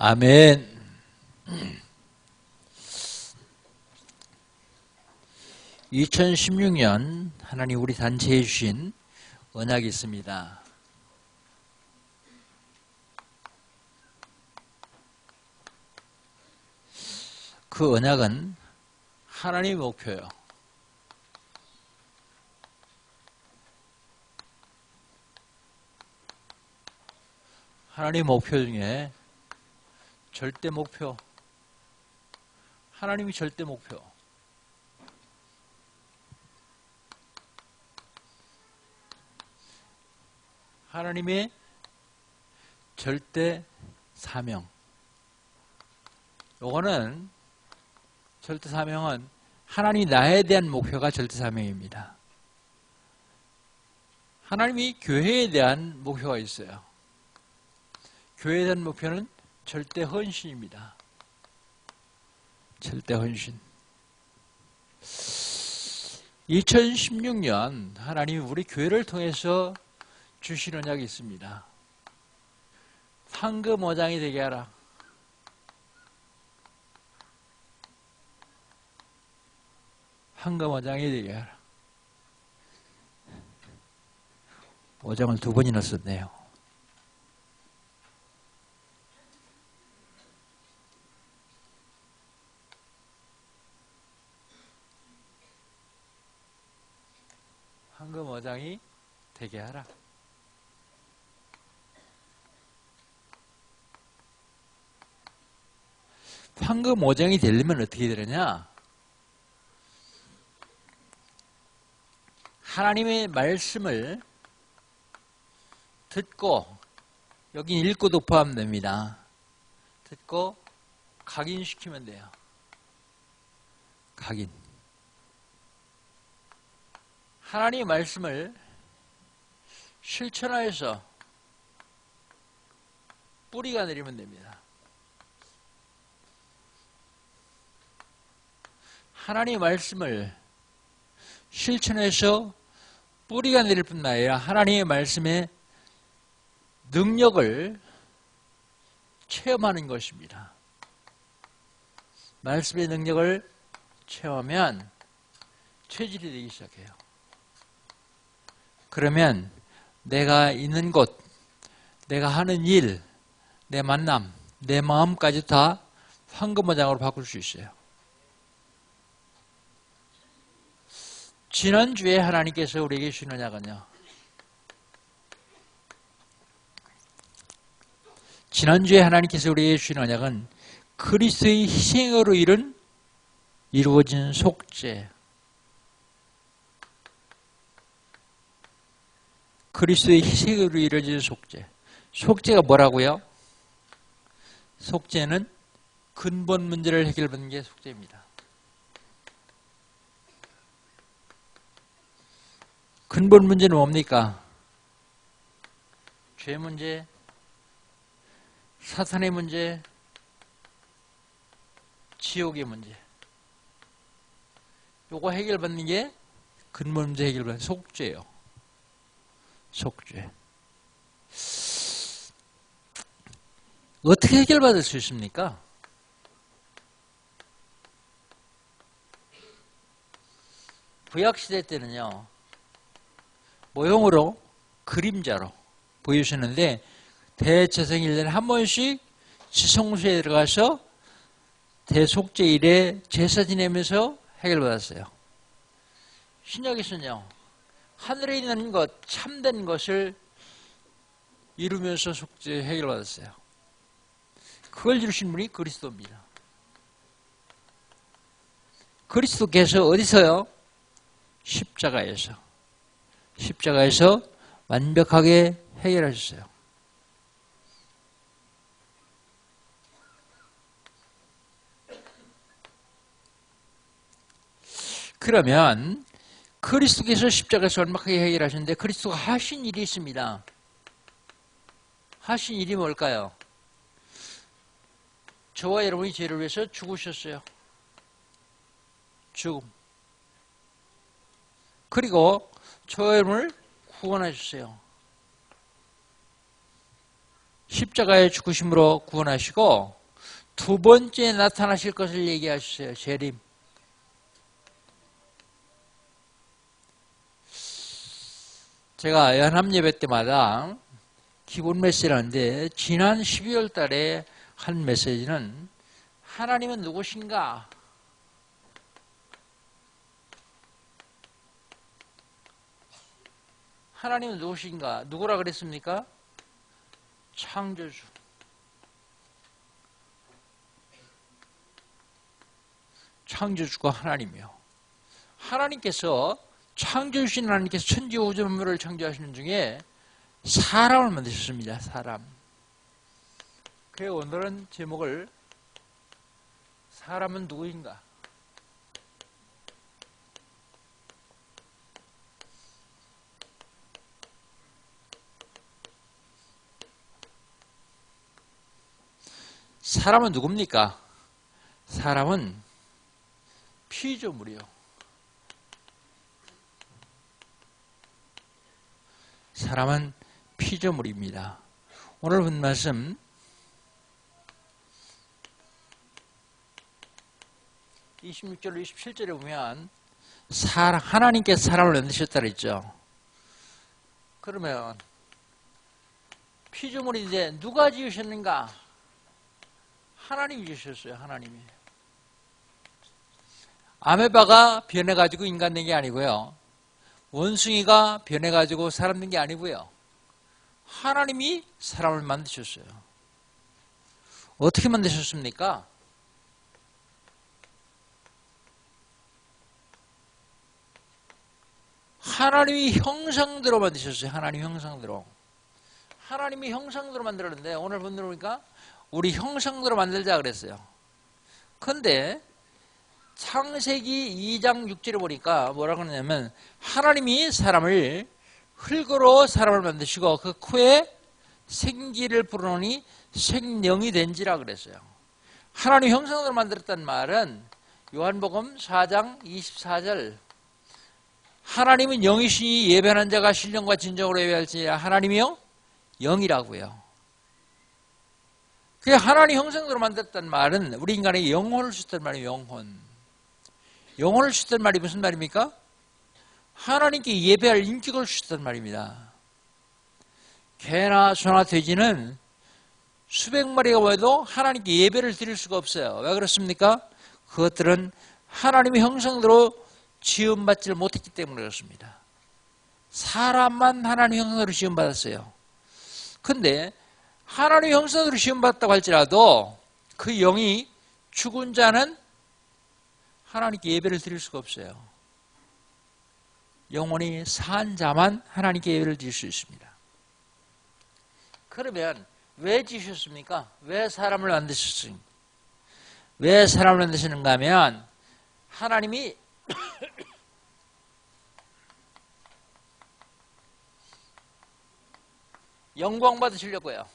아멘. 2016년 하나님 우리 단체에 주신 언약이 있습니다. 그 언약은 하나님의 목표예요. 하나님의 목표 중에 절대 목표, 하나님이 절대 목표. 하나님의 절대 사명. 요거는 절대 사명은 하나님이 나에 대한 목표가 절대 사명입니다. 하나님이 교회에 대한 목표가 있어요. 교회에 대한 목표는 절대 헌신입니다. 절대 헌신. 2016년 하나님이 우리 교회를 통해서 주신 언약이 있습니다. 황금 어장이 되게 하라. 황금 어장이 되게 하라. 어장을 2번이나 썼네요. 황금 어장이 되게 하라. 황금 어장이 되려면 어떻게 되느냐? 하나님의 말씀을 듣고, 여긴 읽고도 포함됩니다. 듣고 각인시키면 돼요. 각인. 하나님의 말씀을 실천하여서 뿌리가 내리면 됩니다. 하나님의 말씀을 실천해서 뿌리가 내릴 뿐만 아니라 하나님의 말씀의 능력을 체험하는 것입니다. 말씀의 능력을 체험하면 체질이 되기 시작해요. 그러면 내가 있는 곳, 내가 하는 일, 내 만남, 내 마음까지 다 황금어장으로 바꿀 수 있어요. 지난주에 하나님께서 우리에게 주신 언약은요. 지난주에 하나님께서 우리에게 주신 언약은 그리스도의 희생으로 이루어진 속죄. 그리스도의 희생으로 이루어진 속죄. 속죄가 뭐라고요? 속죄는 근본 문제를 해결하는 게 속죄입니다. 근본 문제는 뭡니까? 죄 문제, 사탄의 문제, 지옥의 문제. 요거 해결받는 게 근본 문제 해결받는 속죄예요. 속죄. 어떻게 해결받을 수 있습니까? 구약시대 때는요. 모형으로 그림자로 보여주셨는데 대제사장일에 한 번씩 지성소에 들어가서 대속죄일에 제사 지내면서 해결받았어요. 신약에서는요. 하늘에 있는 것, 참된 것을 이루면서 속죄 해결받았어요. 그걸 이루신 분이 그리스도입니다. 그리스도께서 어디서요? 십자가에서 완벽하게 해결하셨어요. 그러면 그리스도께서 십자가에서 완벽하게 해결하셨는데 그리스도가 하신 일이 있습니다. 하신 일이 뭘까요? 저와 여러분이 죄를 위해서 죽으셨어요. 죽음. 그리고 저와 여러분을 구원하셨어요. 십자가의 죽으심으로 구원하시고 두 번째 나타나실 것을 얘기하셨어요. 재림. 제가 연합예배 때마다 기본 메시지를 하는데 지난 12월 달에 한 메시지는 하나님은 누구신가? 하나님은 누구신가? 누구라 그랬습니까? 창조주. 창조주가 하나님이요. 하나님께서 창조주신 하나님께서 천지우주 만물을 창조하시는 중에 사람을 만드셨습니다. 사람. 그래서 오늘은 제목을 사람은 누구인가? 사람은 누굽니까? 사람은 피조물이요. 사람은 피조물입니다. 오늘 본 말씀 26절 27절에 보면 하나님께서 사람을 만드셨다 그랬죠. 그러면 피조물인데 누가 지으셨는가? 하나님이 지으셨어요. 하나님이. 아메바가 변해가지고 인간 된 게 아니고요. 원숭이가 변해가지고 사람 된 게 아니고요. 하나님이 사람을 만드셨어요. 어떻게 만드셨습니까? 하나님이 형상대로 만드셨어요. 하나님 형상대로. 하나님이 형상대로 만들었는데 오늘 본문 보니까 우리 형상대로 만들자 그랬어요. 그런데 창세기 2장 6절에 보니까 뭐라고 하냐면 하나님이 사람을 흙으로 사람을 만드시고 그 코에 생기를 불어넣으니 생명이 된지라 그랬어요. 하나님 형상대로 만들었다는 말은 요한복음 4장 24절 하나님은 영이시니 예배하는 자가 신령과 진정으로 예배할지니라 하나님이요? 영이라고요. 그 하나님 형상대로 만들었다는 말은 우리 인간에게 영혼을 주셨단 말이에요. 영혼. 영혼을 주셨단 말이 무슨 말입니까? 하나님께 예배할 인격을 주셨단 말입니다. 개나 소나 돼지는 수백 마리가 와도 하나님께 예배를 드릴 수가 없어요. 왜 그렇습니까? 그것들은 하나님의 형상대로 지음받지를 못했기 때문에 그렇습니다. 사람만 하나님 형상대로 지음받았어요. 근데 하나님 형상대로 지음받았다고 할지라도 그 영이 죽은 자는 하나님께 예배를 드릴 수가 없어요. 영혼이 산 자만 하나님께 예배를 드릴 수 있습니다. 그러면 왜 지으셨습니까? 왜 사람을 만드셨습니까? 왜 사람을 만드시는가 하면 하나님이 영광 받으시려고요.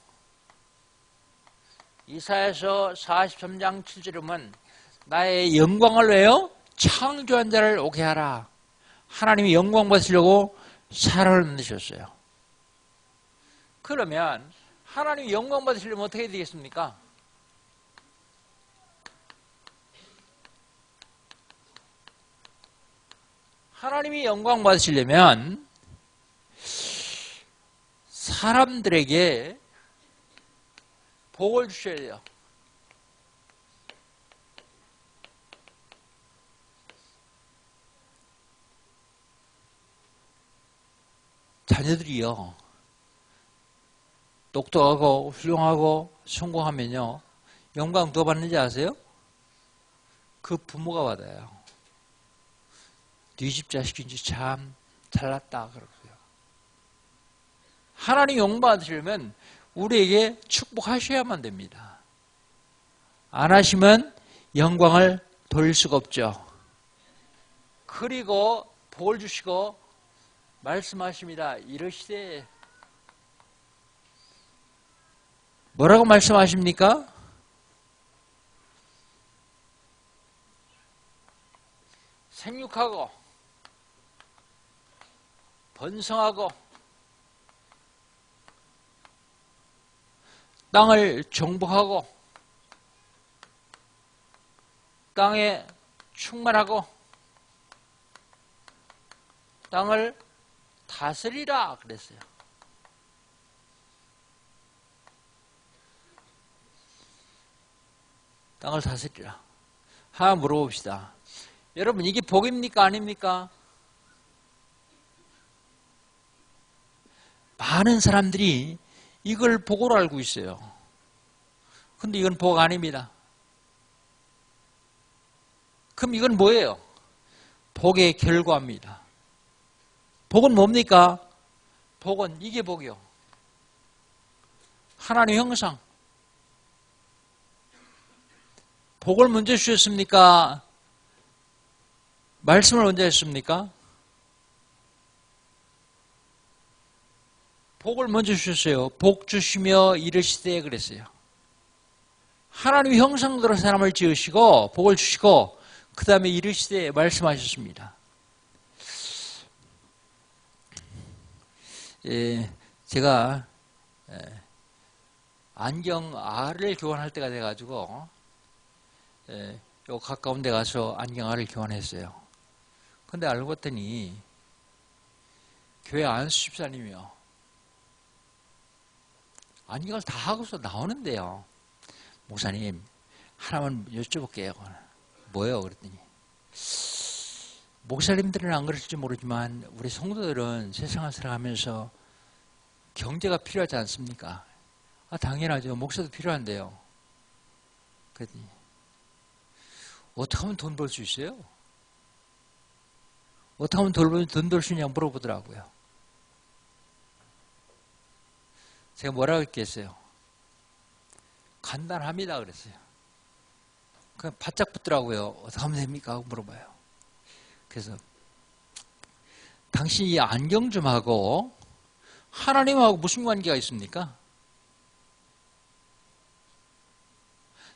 이사야서 43장 7절에 보면 나의 영광을 왜요? 창조한 자를 오게 하라. 하나님이 영광 받으시려고 사람을 만드셨어요. 그러면 하나님이 영광 받으시려면 어떻게 되겠습니까? 하나님이 영광 받으시려면 사람들에게 복을 주셔야 돼요. 자녀들이요. 똑똑하고 훌륭하고 성공하면요. 영광 누가 받는지 아세요? 그 부모가 받아요. 네 집 자식인지 참 잘났다 그러고요. 하나님 영광 받으시려면 우리에게 축복하셔야만 됩니다. 안 하시면 영광을 돌릴 수가 없죠. 그리고 복을 주시고 말씀하십니다. 이러시되 뭐라고 말씀하십니까? 생육하고 번성하고 땅을 정복하고 땅에 충만하고 땅을 다스리라 그랬어요. 땅을 다스리라. 하나 물어봅시다. 여러분, 이게 복입니까? 아닙니까? 많은 사람들이 이걸 복으로 알고 있어요. 근데 이건 복 아닙니다. 그럼 이건 뭐예요? 복의 결과입니다. 복은 뭡니까? 복은 이게 복이요. 하나님의 형상. 복을 먼저 주셨습니까? 말씀을 언제 했습니까? 복을 먼저 주셨어요. 복 주시며 이르시되 그랬어요. 하나님의 형상대로 사람을 지으시고 복을 주시고 그 다음에 이르시되 말씀하셨습니다. 제가 안경 R을 교환할 때가 돼가지고 요 가까운 데 가서 안경 R을 교환했어요. 근데 알고 봤더니 교회 안수 집사님이요. 안경을 다 하고서 나오는데요. 목사님, 하나만 여쭤볼게요. 뭐예요? 그랬더니 목사님들은 안 그럴지 모르지만 우리 성도들은 세상을 살아가면서 경제가 필요하지 않습니까? 당연하죠. 목사도 필요한데요. 그랬더니 어떻게 하면 돈 벌 수 있어요? 어떻게 하면 돈 벌 수 있냐고 물어보더라고요. 제가 뭐라고 했겠어요? 간단합니다 그랬어요. 그냥 바짝 붙더라고요. 어떻게 하면 됩니까? 하고 물어봐요. 그래서 당신이 안경 좀 하고 하나님하고 무슨 관계가 있습니까?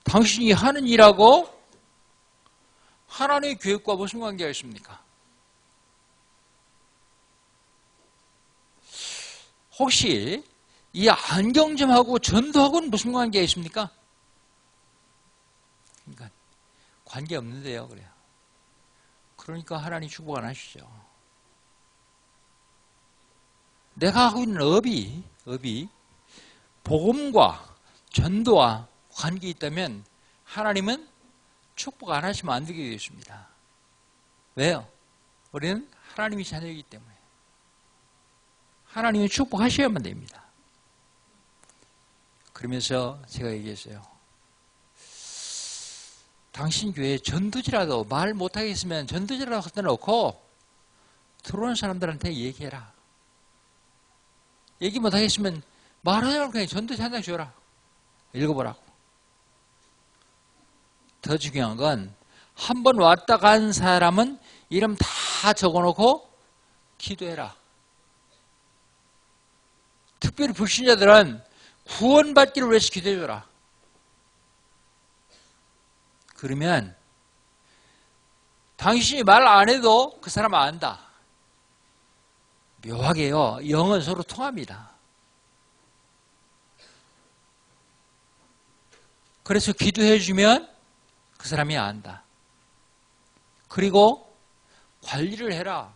당신이 하는 일하고 하나님의 계획과 무슨 관계가 있습니까? 혹시 이 안경점하고 전도하고는 무슨 관계가 있습니까? 그러니까 관계 없는데요. 그래요. 그러니까 하나님 축복 안 하시죠. 내가 하고 있는 업이 복음과 전도와 관계 있다면 하나님은 축복 안 하시면 안 되게 되어 있습니다. 왜요? 우리는 하나님이 자녀이기 때문에. 하나님이 축복하셔야만 됩니다. 그러면서 제가 얘기했어요. 당신 교회 전도지라도 말 못하겠으면 전도지라도 갖다 놓고 들어오는 사람들한테 얘기해라. 얘기 못하겠으면 말하지 말고 그냥 전도지 한 장 줘라. 읽어보라고. 더 중요한 건 한 번 왔다 간 사람은 이름 다 적어놓고 기도해라. 특별히 불신자들은 구원받기를 위해서 기도해줘라. 그러면 당신이 말 안 해도 그 사람 안다. 묘하게요. 영은 서로 통합니다. 그래서 기도해주면 그 사람이 안다. 그리고 관리를 해라.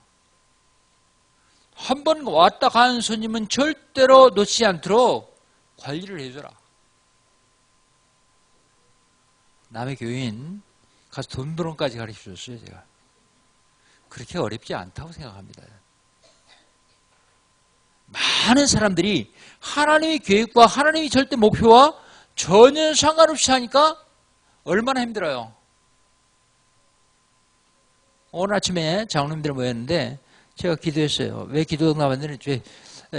한 번 왔다 간 손님은 절대로 놓치지 않도록 관리를 해줘라. 남의 교인 가서 돈 버는까지 가르쳐줬어요. 제가. 그렇게 어렵지 않다고 생각합니다. 많은 사람들이 하나님의 계획과 하나님의 절대 목표와 전혀 상관없이 하니까 얼마나 힘들어요. 오늘 아침에 장로님들 모였는데 제가 기도했어요. 왜 기도 응답받는지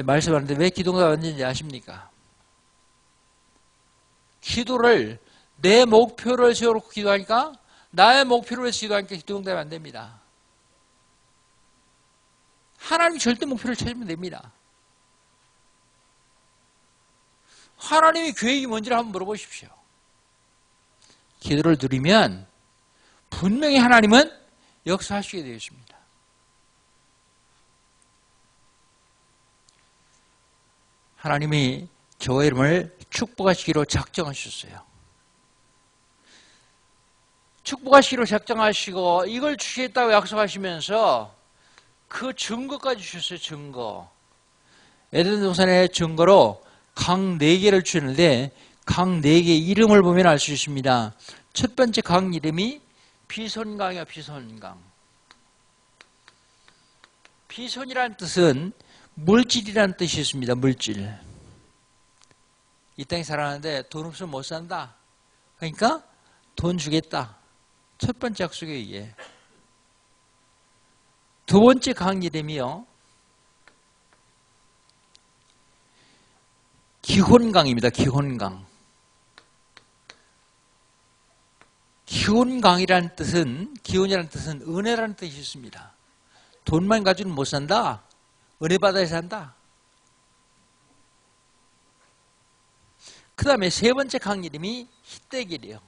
말씀하는데 왜 기도 응답받는지 아십니까? 기도를 내 목표를 세워놓고 기도하니까 나의 목표를 위해서 기도하니까 기도 응답이 안 됩니다. 하나님 절대 목표를 찾으면 됩니다. 하나님의 계획이 뭔지를 한번 물어보십시오. 기도를 드리면 분명히 하나님은 역사하시게 되어 있습니다. 하나님이 저의 이름을 축복하시기로 작정하셨어요. 축복하시기로 작정하시고 이걸 주시겠다고 약속하시면서 그 증거까지 주셨어요. 증거. 에덴 동산의 증거로 강 4개를 주셨는데 강 4개의 이름을 보면 알 수 있습니다. 첫 번째 강 이름이 비손강이야. 비손강. 비손이라는 뜻은 물질이라는 뜻이 있습니다. 물질. 이 땅에 살아가는데 돈 없으면 못 산다. 그러니까 돈 주겠다. 첫 번째 약속에 의해. 두 번째 강 이름이요. 기혼강입니다. 기혼강. 기혼강이라는 뜻은, 기혼이라는 뜻은 은혜라는 뜻이 있습니다. 돈만 가지고는 못 산다. 은혜 받아야 산다. 그 다음에 세 번째 강 이름이 히데길이에요.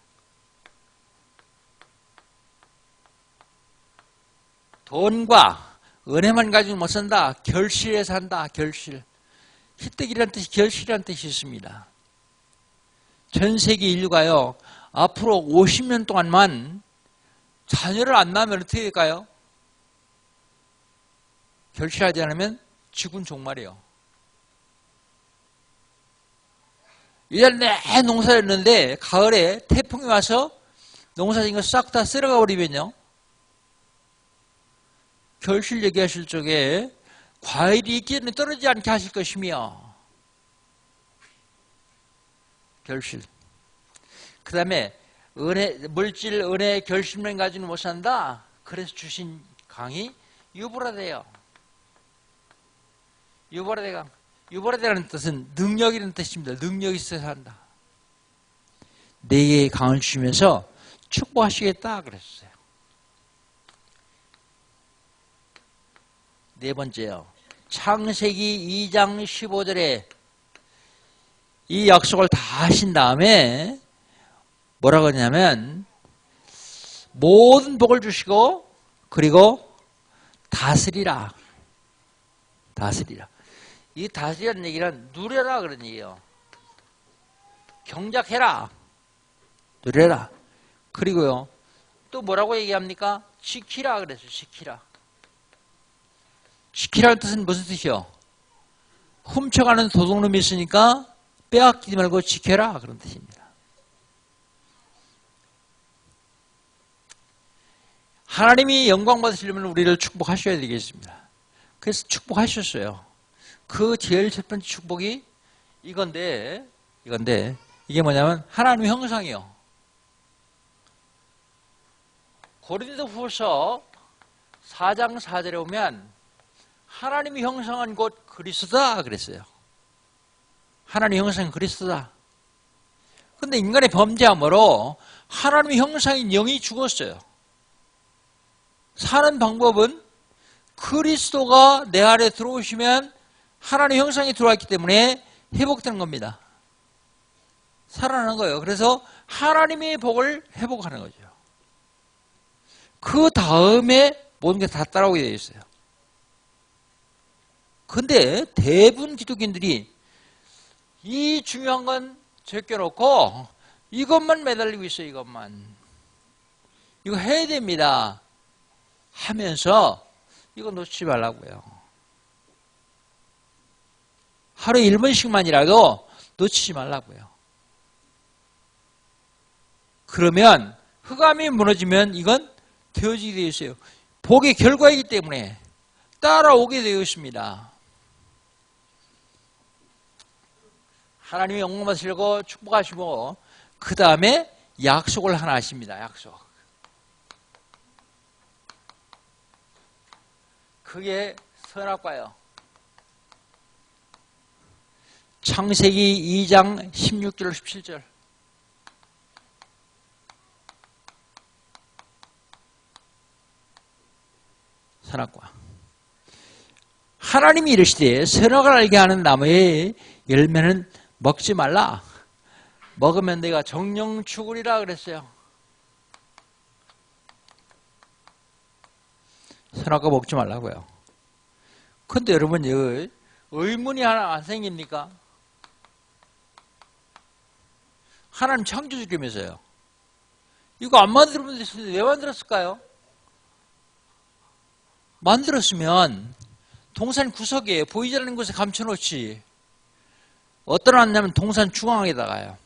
돈과 은혜만 가지고 못 산다. 결실에 산다. 결실. 히데길이라는 뜻이 결실이라는 뜻이 있습니다. 전 세계 인류가요. 앞으로 50년 동안만 자녀를 안 낳으면 어떻게 될까요? 결실하지 않으면 지구는 종말이에요. 이달 내 농사였는데 가을에 태풍이 와서 농사진 거 싹 다 쓸어가 버리면요. 결실 얘기하실 적에 과일이 있기 전에 떨어지지 않게 하실 것이며 결실. 그 다음에 물질, 은혜, 결실만 가지고는 못 산다. 그래서 주신 강이 유브라데예요. 유브라데 강. 유브라데라는 뜻은 능력이라는 뜻입니다. 능력이 있어야 산다. 4개의 강을 주시면서 축복하시겠다 그랬어요. 네 번째요. 창세기 2장 15절에 이 약속을 다 하신 다음에 뭐라고 하냐면 모든 복을 주시고 그리고 다스리라. 다스리라. 이 다스리라는 얘기는 누려라 그런 얘기예요. 경작해라. 누려라. 그리고요. 또 뭐라고 얘기합니까? 지키라 그랬어요. 지키라. 지키라는 뜻은 무슨 뜻이요? 훔쳐가는 도둑놈이 있으니까 빼앗기지 말고 지켜라 그런 뜻입니다. 하나님이 영광 받으시려면 우리를 축복하셔야 되겠습니다. 그래서 축복하셨어요. 그 제일 첫 번째 축복이 이건데 이게 뭐냐면 하나님의 형상이요. 고린도후서 4장 4절에 보면 하나님의 형상은 곧 그리스도다 그랬어요. 하나님의 형상은 그리스도다. 그런데 인간의 범죄함으로 하나님의 형상인 영이 죽었어요. 사는 방법은 그리스도가 내 안에 들어오시면 하나님의 형상이 들어왔기 때문에 회복되는 겁니다. 살아나는 거예요. 그래서 하나님의 복을 회복하는 거죠. 그 다음에 모든 게 다 따라오게 되어 있어요. 근데 대부분 기독인들이 이 중요한 건 제껴놓고 이것만 매달리고 있어요. 이것만. 이거 해야 됩니다. 하면서 이거 놓치지 말라고요. 하루에 1번씩만이라도 놓치지 말라고요. 그러면 흑암이 무너지면 이건 되어지게 되어 있어요. 복의 결과이기 때문에 따라오게 되어 있습니다. 하나님이 영광 받으시려고 축복하시고 그 다음에 약속을 하나 하십니다. 약속. 그게 선악과예요. 창세기 2장 16절 17절 선악과. 하나님이 이르시되 선악을 알게 하는 나무의 열매는 먹지 말라. 먹으면 내가 정령 죽으리라 그랬어요. 선악과 먹지 말라고요. 근데 여러분 여기 의문이 하나 안 생깁니까? 하나님 창조주라면서요. 이거 안 만들면 됐는데 왜 만들었을까요? 만들었으면 동산 구석에 보이지 않는 곳에 감춰놓지. 어떤 놨냐면 동산 중앙에다가요.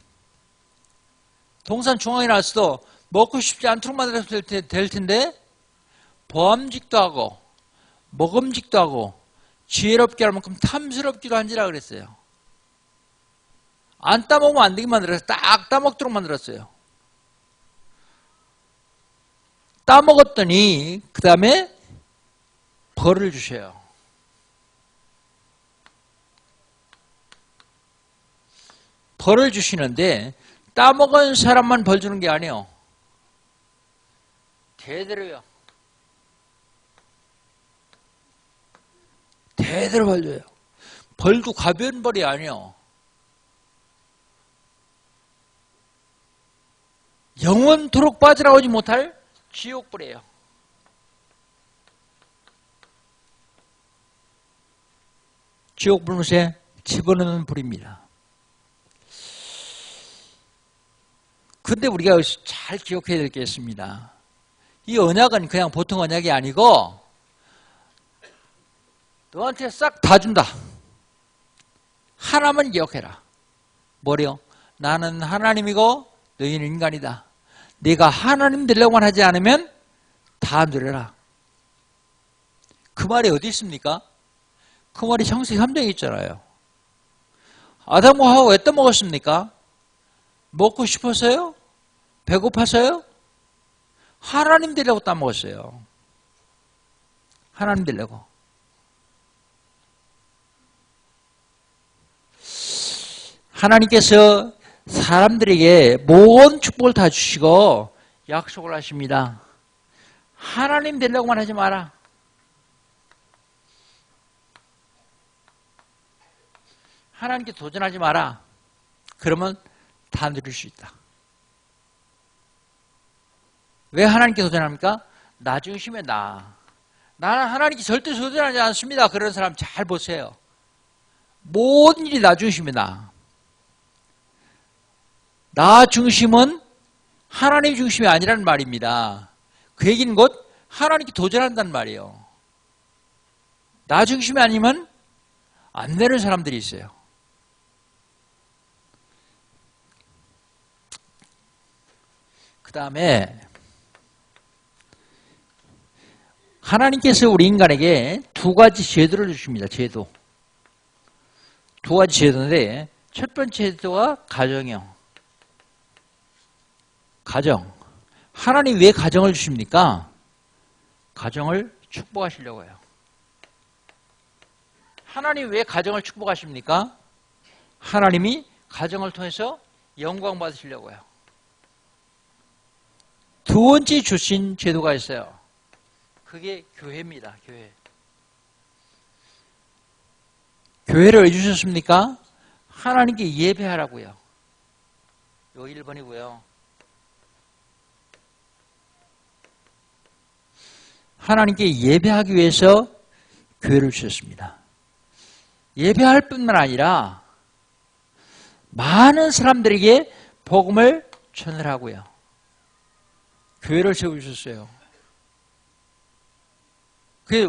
동산 중앙에 놨어도 먹고 싶지 않도록 만들어서 될 텐데 보암직도 하고 먹음직도 하고 지혜롭게 할 만큼 탐스럽기도 한지라 그랬어요. 안 따먹으면 안 되게 만들어서 딱 따먹도록 만들었어요. 따먹었더니 그 다음에 벌을 주셔요. 벌을 주시는데 따먹은 사람만 벌 주는 게 아니에요. 대대로요. 대대로 벌 줘요. 벌도 가벼운 벌이 아니에요. 영원토록 빠져나오지 못할 지옥불이에요. 지옥불못에 집어넣는 불입니다. 근데 우리가 잘 기억해야 될 게 있습니다. 이 언약은 그냥 보통 언약이 아니고 너한테 싹 다 준다. 하나만 기억해라. 뭐래요? 나는 하나님이고 너희는 인간이다. 네가 하나님 되려고만 하지 않으면 다 누려라. 그 말이 어디 있습니까? 그 말이 창세기 3장에 있잖아요. 아담과 하와 왜 떠먹었습니까? 먹고 싶어서요? 배고파서요? 하나님 되려고 따먹었어요. 하나님 되려고. 하나님께서 사람들에게 모든 축복을 다 주시고 약속을 하십니다. 하나님 되려고만 하지 마라. 하나님께 도전하지 마라. 그러면 다 누릴 수 있다. 왜 하나님께 도전합니까? 나 중심의 나. 나는 하나님께 절대 도전하지 않습니다. 그런 사람 잘 보세요. 모든 일이 나 중심의 나. 나 중심은 하나님 중심이 아니라는 말입니다. 그 얘기는 곧 하나님께 도전한다는 말이에요. 나 중심이 아니면 안 되는 사람들이 있어요. 그 다음에 하나님께서 우리 인간에게 두 가지 제도를 주십니다. 제도. 두 가지 제도인데 첫 번째 제도가 가정이요. 가정. 하나님 왜 가정을 주십니까? 가정을 축복하시려고 해요. 하나님 왜 가정을 축복하십니까? 하나님이 가정을 통해서 영광 받으시려고 해요. 두 번째 주신 제도가 있어요. 그게 교회입니다. 교회. 교회를 왜 주셨습니까? 하나님께 예배하라고요. 요 1번이고요. 하나님께 예배하기 위해서 교회를 주셨습니다. 예배할 뿐만 아니라 많은 사람들에게 복음을 전하라고요. 교회를 세워주셨어요.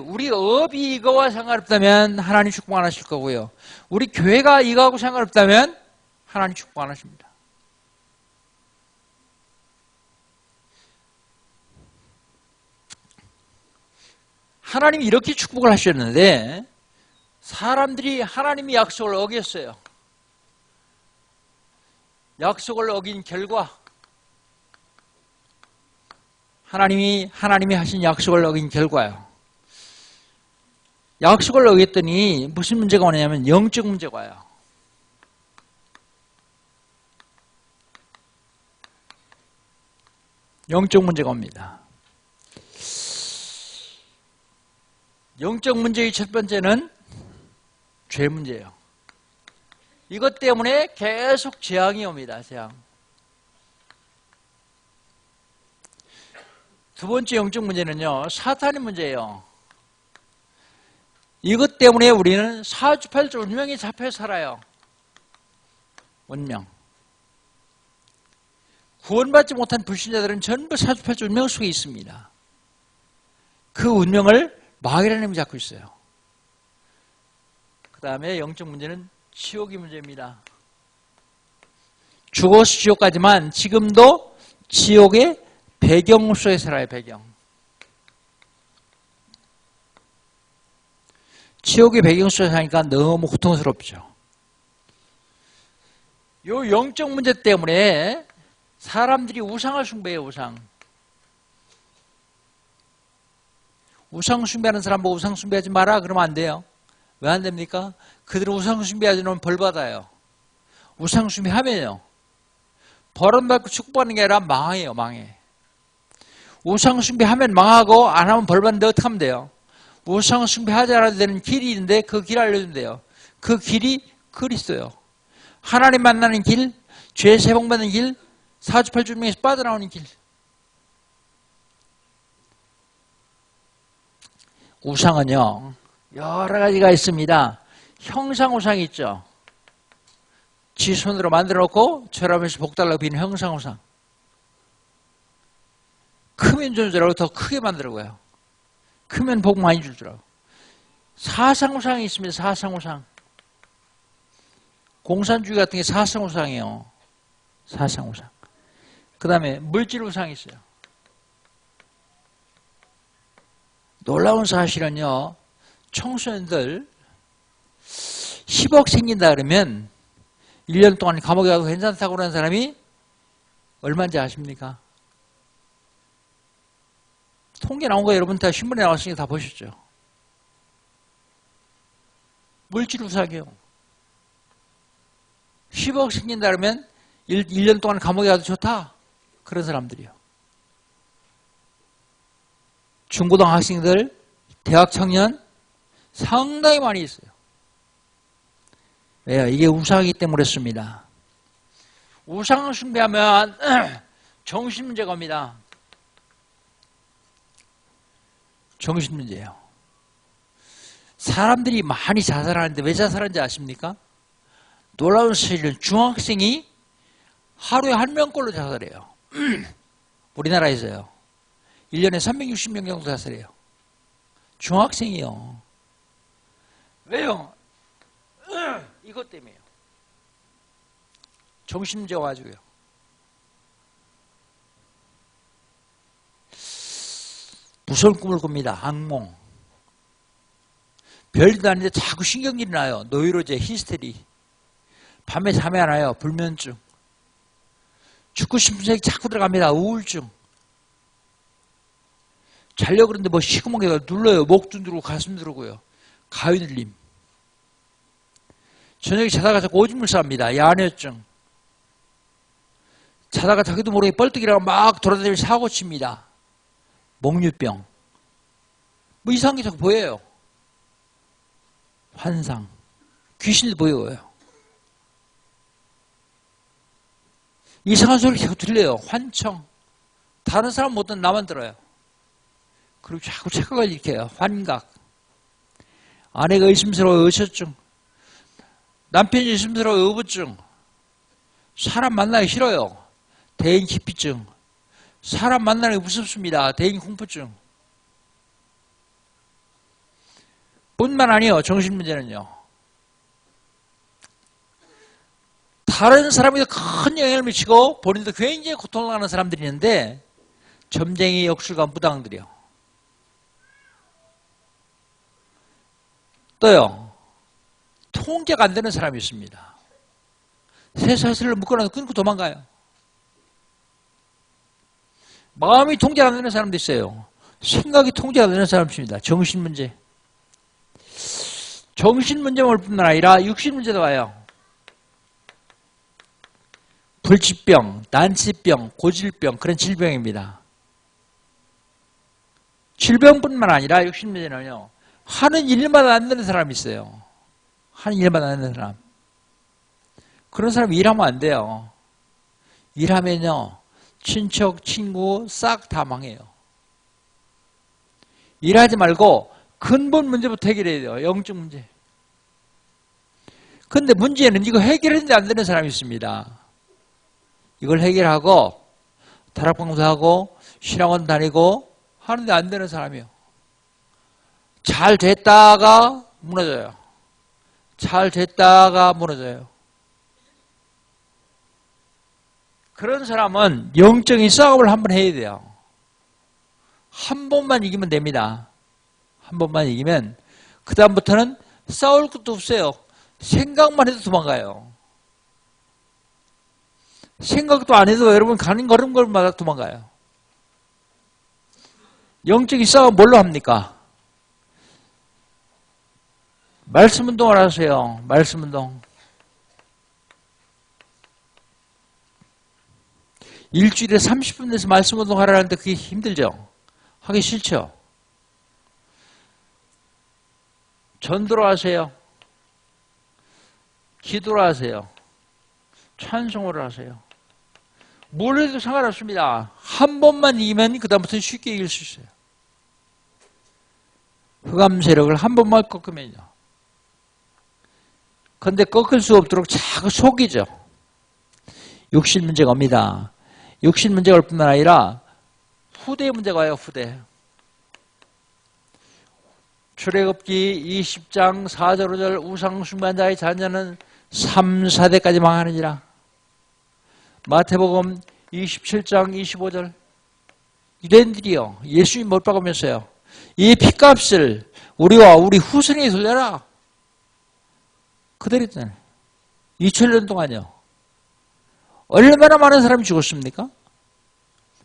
우리 업이 이거와 상관없다면 하나님 축복 안 하실 거고요. 우리 교회가 이거하고 상관없다면 하나님 축복 안 하십니다. 하나님이 이렇게 축복을 하셨는데 사람들이 하나님의 약속을 어겼어요. 약속을 어긴 결과 하나님이 하신 약속을 어긴 결과요. 약속을 어겼더니 무슨 문제가 오냐면 영적 문제가 와요. 영적 문제가 옵니다. 영적 문제의 첫 번째는 죄 문제예요. 이것 때문에 계속 재앙이 옵니다. 재앙. 두 번째 영적 문제는요, 사탄의 문제예요. 이것 때문에 우리는 사주팔주 운명에 잡혀 살아요. 운명. 구원받지 못한 불신자들은 전부 사주팔주 운명 속에 있습니다. 그 운명을 마귀라는 놈이 잡고 있어요. 그 다음에 영적 문제는 지옥의 문제입니다. 죽어서 지옥 가지만 지금도 지옥의 배경 속에 살아요. 배경. 지옥의 배경 속에 사니까 너무 고통스럽죠. 요 영적 문제 때문에 사람들이 우상을 숭배해요. 우상 숭배하는 사람 보고 우상 숭배하지 마라 그러면 안 돼요. 왜 안 됩니까? 그들은 우상 숭배하지 않으면 벌 받아요. 우상 숭배하면요, 벌은 받고 축복받는 게 아니라 망해요. 망해. 우상 숭배하면 망하고 안 하면 벌 받는데 어떻게 하면 돼요? 우상 숭배하지 않아도 되는 길이 있는데 그 길 알려주면 돼요. 그 길이 그리스도예요. 하나님 만나는 길, 죄 세봉받는 길, 사주팔주 중에서 빠져나오는 길. 우상은요, 여러 가지가 있습니다. 형상우상이 있죠. 지 손으로 만들어 놓고 절하면서 복 달라고 비는 형상우상. 크면 주는 줄 알고 더 크게 만들고요. 크면 복 많이 줄 줄 알고. 사상우상이 있습니다. 사상우상. 공산주의 같은 게 사상우상이에요. 사상우상. 그 다음에 물질우상이 있어요. 놀라운 사실은요, 청소년들 10억 생긴다 그러면 1년 동안 감옥에 가도 괜찮다고 그러는 사람이 얼마인지 아십니까? 통계 나온 거 여러분 다 신문에 나왔으니까 다 보셨죠? 물질우상이요. 10억 생긴다 그러면 1년 동안 감옥에 가도 좋다. 그런 사람들이요. 중고등학생들, 대학 청년 상당히 많이 있어요. 왜요? 이게 우상이기 때문에 그렇습니다. 우상을 숭배하면 정신 문제가 옵니다. 정신 문제예요. 사람들이 많이 자살하는데 왜 자살하는지 아십니까? 놀라운 사실은 중학생이 하루에 1명꼴로 자살해요. 우리나라에서요. 1년에 360명 정도 자살해요. 중학생이요. 왜요? 이것 때문에요. 정신문제 와가지고요. 무서운 꿈을 꿉니다. 악몽. 별일도 아닌데 자꾸 신경질이 나요. 노이로제, 히스테리. 밤에 잠이 안 와요. 불면증. 죽고 싶은 생각이 자꾸 들어갑니다. 우울증. 자려고 그러는데 뭐 시커멓게 눌러요. 목도 누르고 가슴 누르고요. 가위 눌림. 저녁에 자다가 자꾸 오줌을 쌉니다. 야뇌증. 자다가 자기도 모르게 뻘떡이라고 막 돌아다니며 사고 칩니다. 목류병. 뭐 이상한 게 자꾸 보여요. 환상. 귀신도 보여요. 이상한 소리 자꾸 들려요. 환청. 다른 사람 못 듣는 나만 들어요. 그리고 자꾸 착각을 일으켜요. 환각. 아내가 의심스러워 의처증. 남편이 의심스러워 의부증. 사람 만나기 싫어요. 대인 기피증. 사람 만나는 게 무섭습니다. 대인 공포증. 뿐만 아니요. 정신문제는요. 다른 사람에게 큰 영향을 미치고 본인도 굉장히 고통을 하는 사람들이 있는데 점쟁이, 역술가, 무당들이요. 또요. 통제가 안 되는 사람이 있습니다. 쇠사슬을 묶어놔서 끊고 도망가요. 마음이 통제가 안 되는 사람도 있어요. 생각이 통제가 안 되는 사람도 있습니다. 정신문제. 정신문제만 올 뿐만 아니라 육신문제도 와요. 불치병, 난치병, 고질병 그런 질병입니다. 질병뿐만 아니라 육신문제는요. 하는 일마다 안 되는 사람이 있어요. 하는 일마다 안 되는 사람. 그런 사람 일하면 안 돼요. 일하면요. 친척, 친구 싹 다 망해요. 일하지 말고 근본 문제부터 해결해야 돼요. 영적 문제. 근데 문제는 이거 해결했는데 안 되는 사람이 있습니다. 이걸 해결하고 다락방도 하고 신학원 다니고 하는데 안 되는 사람이요. 잘 됐다가 무너져요. 잘 됐다가 무너져요. 그런 사람은 영적인 싸움을 한번 해야 돼요. 한 번만 이기면 됩니다. 한 번만 이기면 그 다음부터는 싸울 것도 없어요. 생각만 해도 도망가요. 생각도 안 해도 여러분 가는 걸음걸음마다 도망가요. 영적인 싸움 뭘로 합니까? 말씀 운동을 하세요. 말씀 운동. 일주일에 30분 내서 말씀 운동 하라는데 그게 힘들죠? 하기 싫죠? 전도로 하세요. 기도로 하세요. 찬송으로 하세요. 뭘 해도 상관없습니다. 한 번만 이기면 그 다음부터는 쉽게 이길 수 있어요. 흑암 세력을 한 번만 꺾으면요. 그런데 꺾을 수 없도록 자꾸 속이죠. 육신 문제가 옵니다. 육신 문제가 올 뿐만 아니라 후대 문제가 와요. 후대. 출애굽기 20장 4절 5절 우상숭배자의 자녀는 3, 4대까지 망하느니라. 마태복음 27장 25절 유대인들이요. 예수님 못 박으면서요. 이 핏값을 우리와 우리 후손에게 돌려라. 그대로 했잖아요. 2000년 동안요. 얼마나 많은 사람이 죽었습니까?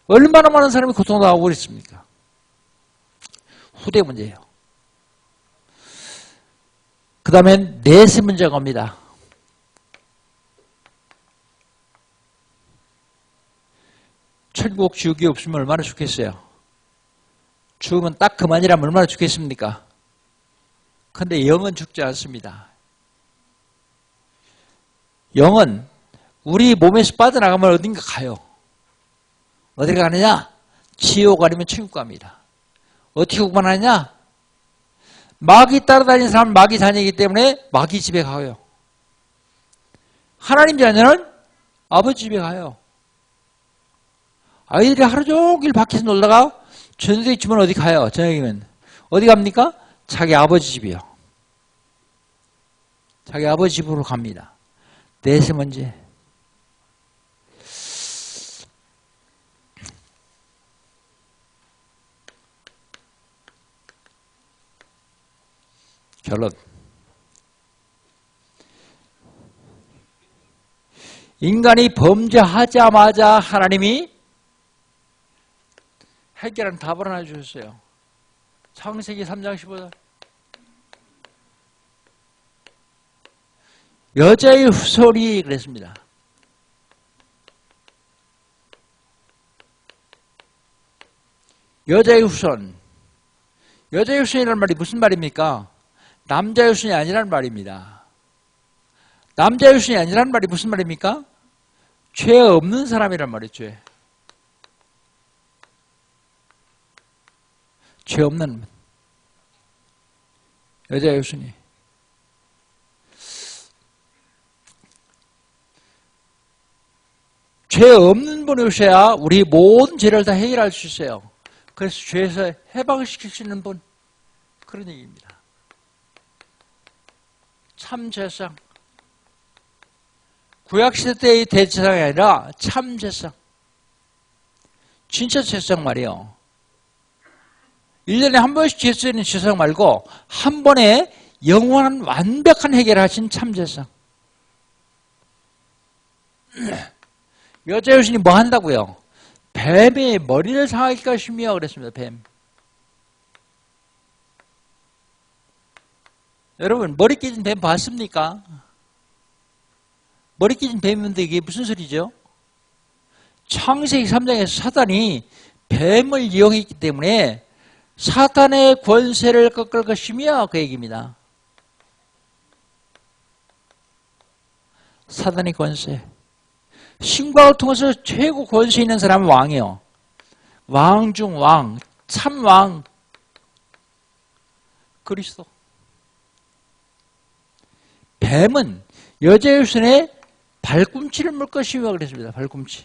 얼마나 많은 사람이 고통당하고 그랬습니까? 후대 문제예요. 그 다음엔 내세 문제가 옵니다. 천국 지옥이 없으면 얼마나 좋겠어요? 죽으면 딱 그만이라면 얼마나 좋겠습니까? 그런데 영은 죽지 않습니다. 영은 우리 몸에서 빠져나가면 어딘가 가요. 어디 가느냐? 지옥 아니면 천국 갑니다. 어떻게 구분하느냐? 마귀 따라다니는 사람은 마귀 자녀이기 때문에 마귀 집에 가요. 하나님 자녀는 아버지 집에 가요. 아이들이 하루 종일 밖에서 놀다가 저녁에 있으면 어디 가요? 저녁이면 어디 갑니까? 자기 아버지 집이요. 자기 아버지 집으로 갑니다. 내세 문제. 결론. 인간이 범죄하자마자 하나님이 해결한 답을 하나 주셨어요. 창세기 3장 15절. 여자의 후손이 그랬습니다. 여자의 후손. 여자의 후손이라는 말이 무슨 말입니까? 남자의 후손이 아니라는 말입니다. 남자의 후손이 아니라는 말이 무슨 말입니까? 죄 없는 사람이란 말이에요. 죄 없는 여자의 후손이. 죄 없는 분이 오셔야 우리 모든 죄를 다 해결할 수 있어요. 그래서 죄에서 해방을 시킬 수 있는 분. 그런 얘기입니다. 참 제상. 구약시대 때의 대제상이 아니라 참 제상. 진짜 제상 말이에요. 1년에 한 번씩 죄 쓰이는 제상 말고 한 번에 영원한 완벽한 해결을 하신 참 제상. 여자 여신이 뭐 한다고요? 뱀의 머리를 상하기가 심이여 그랬습니다. 뱀. 여러분 머리 깨진 뱀 봤습니까? 머리 깨진 뱀인데 이게 무슨 소리죠? 창세기 3장에서 사단이 뱀을 이용했기 때문에 사탄의 권세를 꺾을 것이며 그 얘기입니다. 사단의 권세. 신과를 통해서 최고 권세 있는 사람은 왕이요. 왕 중 왕, 참 왕. 그리스도. 뱀은 여자의 손에 발꿈치를 물 것이며 그랬습니다. 발꿈치.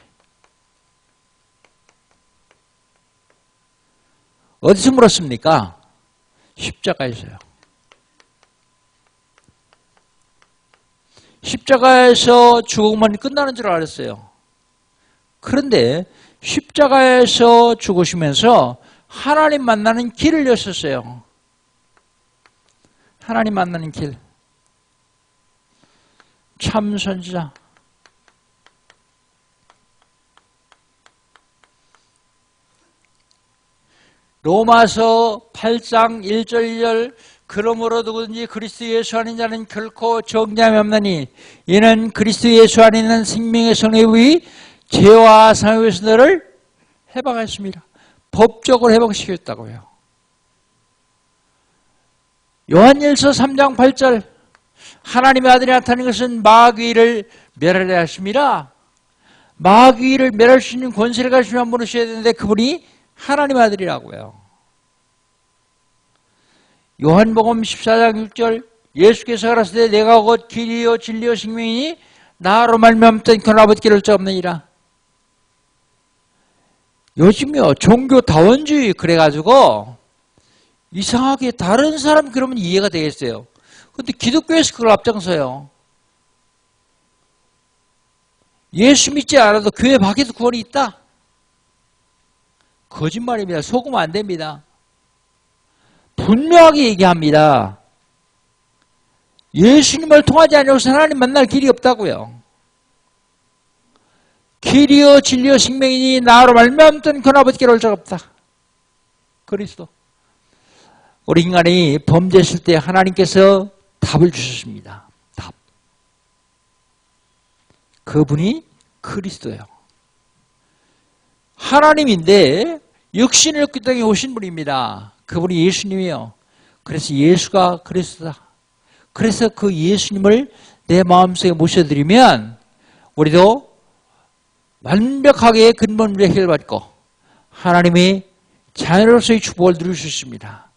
어디서 물었습니까? 십자가에서요. 십자가에서 죽으면 끝나는 줄 알았어요. 그런데 십자가에서 죽으시면서 하나님 만나는 길을 여셨어요. 하나님 만나는 길. 참 선지자. 로마서 8장 1절 2절 그러므로 누구든지 그리스도 예수 안인 자는 결코 정죄함이 없나니 이는 그리스도 예수 안에 있는 생명의 성령이 죄와 상함에서 너를 해방했습니다. 법적으로 해방시켰다고요. 요한일서 3장 8절 하나님의 아들이 나타난 것은 마귀를 멸하려 하십니다. 마귀를 멸할 수 있는 권세를 가지신 한 분을 오셔야 되는데 그분이 하나님의 아들이라고요. 요한복음 14장 6절 예수께서 가라사대 내가 곧 길이요 진리요 생명이니 나로 말미암아 떠나는 아버지께 올 자 없느니라. 요즘요 종교 다원주의 그래가지고 이상하게 다른 사람 그러면 이해가 되겠어요. 그런데 기독교에서 그걸 앞장서요. 예수 믿지 않아도 교회 밖에도 구원이 있다? 거짓말입니다. 속으면 안 됩니다. 분명하게 얘기합니다. 예수님을 통하지 않고서 하나님 만날 길이 없다고요. 길이요 진리요 생명이니 나로 말미암아 그 아버지께로 올 자가 없다. 그리스도. 우리 인간이 범죄했을 때 하나님께서 답을 주셨습니다. 답. 그분이 그리스도예요. 하나님인데 육신을 입고 땅에 오신 분입니다. 그분이 예수님이에요. 그래서 예수가 그리스도다. 그래서 그 예수님을 내 마음속에 모셔드리면 우리도 완벽하게 근본으로 해결받고 하나님이 자녀로서의 축복을 누릴 수 있습니다.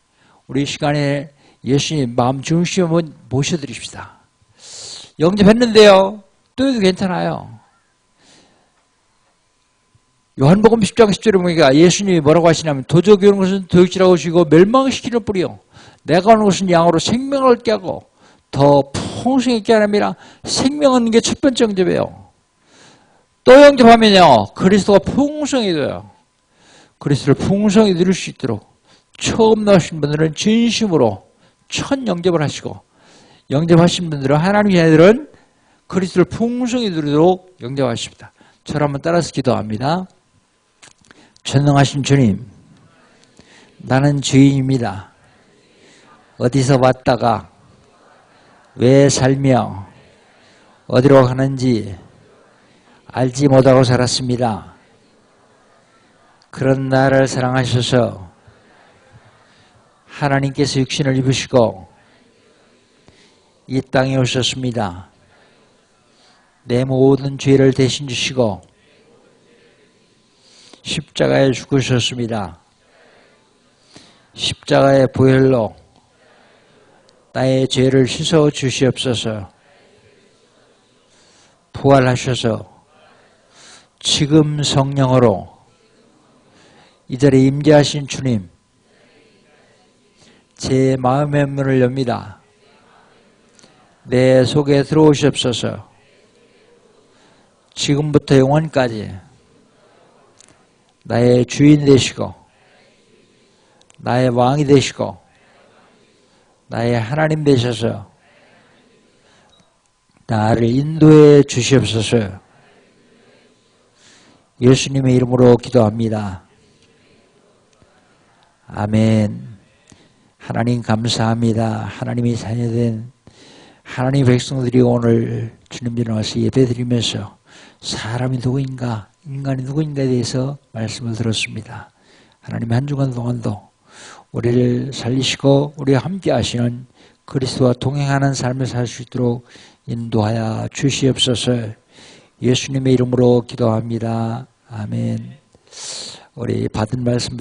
우리 이 시간에 예수님 마음 중심으로 모셔드립시다. 영접했는데요. 또 해도 괜찮아요. 요한복음 10장 10절에 보니까 예수님이 뭐라고 하시냐면 도적이 오는 것은 도둑질하고 오시고 멸망시키는 뿌리요 내가 오는 것은 양으로 생명을 얻게 하고 더 풍성히 있게 하느니라. 생명 얻는 게 첫 번째 영접이에요. 또 영접하면요 그리스도가 풍성히 돼요. 그리스도를 풍성히 누릴 수 있도록 처음 나오신 분들은 진심으로 첫 영접을 하시고 영접하신 분들은 하나님의 자녀들은 그리스도를 풍성히 누리도록 영접하십니다. 저를 한번 따라서 기도합니다. 전능하신 주님, 나는 죄인입니다. 어디서 왔다가 왜 살며 어디로 가는지 알지 못하고 살았습니다. 그런 나를 사랑하셔서 하나님께서 육신을 입으시고 이 땅에 오셨습니다. 내 모든 죄를 대신 주시고 십자가에 죽으셨습니다. 십자가의 보혈로 나의 죄를 씻어 주시옵소서. 부활하셔서 지금 성령으로 이 자리에 임재하신 주님, 제 마음의 문을 엽니다. 내 속에 들어오시옵소서. 지금부터 영원까지 나의 주인 되시고 나의 왕이 되시고 나의 하나님 되셔서 나를 인도해 주시옵소서. 예수님의 이름으로 기도합니다. 아멘. 하나님 감사합니다. 하나님이 자녀된 하나님 백성들이 오늘 주님 전에 와서 예배드리면서 사람이 누구인가, 인간이 누구인가에 대해서 말씀을 들었습니다. 하나님 한 주간 동안도 우리를 살리시고 우리와 함께 하시는 그리스도와 동행하는 삶을 살 수 있도록 인도하여 주시옵소서. 예수님의 이름으로 기도합니다. 아멘. 우리 받은 말씀